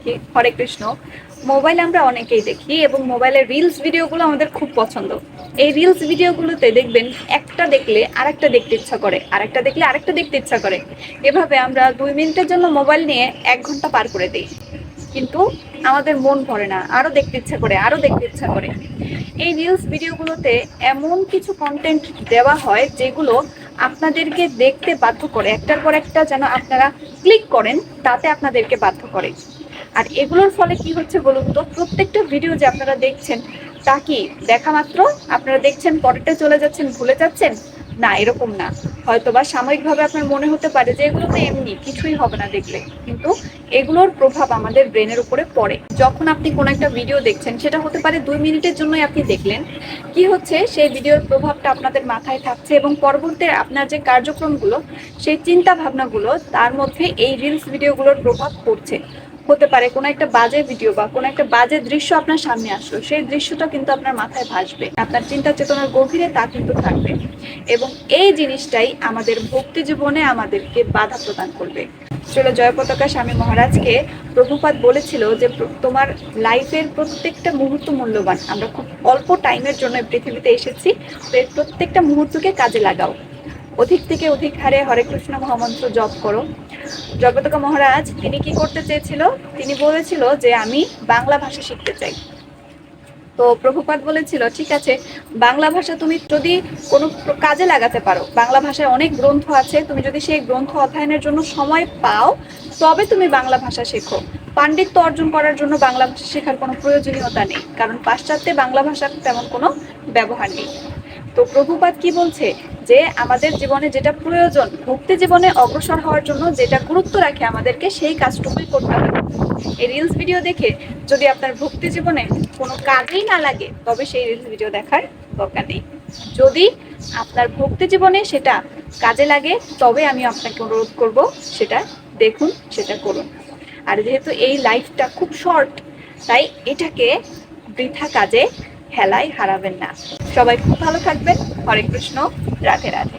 দেখি। হরে কৃষ্ণ। মোবাইল আমরা অনেকেই দেখি এবং মোবাইলের রিলস ভিডিওগুলো আমাদের খুব পছন্দ। এই রিলস ভিডিওগুলোতে দেখবেন একটা দেখলে আরেকটা দেখতে ইচ্ছা করে, আরেকটা দেখলে আরেকটা দেখতে ইচ্ছা করে। এভাবে আমরা 2 মিনিটের জন্য মোবাইল নিয়ে 1 ঘন্টা পার করে দিই, কিন্তু আমাদের মন ভরে না, আরো দেখতে ইচ্ছা করে, আরো দেখতে ইচ্ছা করে। এই রিলস ভিডিওগুলোতে এমন কিছু কন্টেন্ট দেওয়া হয় যেগুলো আপনাদেরকে দেখতে বাধ্য করে, একটার পর একটা যেন আপনারা ক্লিক করেন, তাতে আপনাদেরকে বাধ্য করে। আর এগুলোর ফলে কি হচ্ছে বলুন তো, প্রত্যেকটা ভিডিও যে আপনারা দেখছেন তা কি দেখা মাত্র আপনারা দেখছেন, পরেরটা চলে যাচ্ছেন, ভুলে যাচ্ছেন? না, এরকম না। হয়তোবা সাময়িকভাবে আপনার মনে হতে পারে যে এগুলো তো এমনি, কিছুই হবে না দেখলে, কিন্তু এগুলোর প্রভাব আমাদের ব্রেনের উপরে পড়ে। যখন আপনি কোনো একটা ভিডিও দেখছেন, সেটা হতে পারে 2 মিনিটের জন্যই আপনি দেখলেন, কি হচ্ছে সেই ভিডিওর প্রভাবটা আপনাদের মাথায় থাকছে এবং পরবর্তী আপনার যে কার্যক্রমগুলো, সেই চিন্তা ভাবনাগুলো, তার মধ্যে এই রিলস ভিডিওগুলোর প্রভাব পড়ছে। হতে পারে কোনো একটা বাজে ভিডিও বা কোনো একটা বাজে দৃশ্য আপনার সামনে আসলো, সেই দৃশ্যটা কিন্তু আপনার মাথায় ভাসবে, আপনার চিন্তা চেতনার গভীরে তা কিন্তু থাকবে, এবং এই জিনিসটাই আমাদের ভক্তি জীবনে আমাদেরকে বাধা প্রদান করবে। চলো, জয় পতাকা স্বামী মহারাজকে প্রভুপাদ বলেছিল যে তোমার লাইফের প্রত্যেকটা মুহূর্ত মূল্যবান, আমরা খুব অল্প টাইমের জন্য পৃথিবীতে এসেছি, তো এর প্রত্যেকটা মুহূর্তকে কাজে লাগাও, অধিক থেকে অধিক হারে হরে কৃষ্ণ মহামন্ত্র জপ করো। জগতকা মহারাজ তিনি কি করতে চেয়েছিল, তিনি বলেছিল যে আমি বাংলা ভাষা শিখতে চাই। তো প্রভুপাদ বলেছিল ঠিক আছে, বাংলা ভাষা তুমি যদি কোনো কাজে লাগাতে পারো, বাংলা ভাষায় অনেক গ্রন্থ আছে, তুমি যদি সেই গ্রন্থ অধ্যয়নের জন্য সময় পাও, তবে তুমি বাংলা ভাষা শেখো। পাণ্ডিত্য অর্জন করার জন্য বাংলা ভাষা শেখার কোনো প্রয়োজনীয়তা নেই, কারণ পাশ্চাত্যে বাংলা ভাষার তেমন কোনো ব্যবহার নেই। তো প্রভুপাদ কি বলছে, যে আমাদের জীবনে যেটা প্রয়োজন, ভক্তি জীবনে অগ্রসর হওয়ার জন্য যেটা গুরুত্ব রাখে আমাদেরকে, সেই কাজটুকুই করতে হবে। এই রিলস ভিডিও দেখে যদি আপনার ভক্তি জীবনে কোনো কাজেই না লাগে, তবে সেই রিলস ভিডিও দেখার দরকার নেই। যদি আপনার ভক্তি জীবনে সেটা কাজে লাগে, তবে আমি আপনাকে অনুরোধ করব সেটা দেখুন, সেটা করুন। আর যেহেতু এই লাইফটা খুব শর্ট, তাই এটাকে বৃথা কাজে হেলায় হারাবেন না। সবাই খুব ভালো থাকবেন। হরে কৃষ্ণ। রাধে রাধে।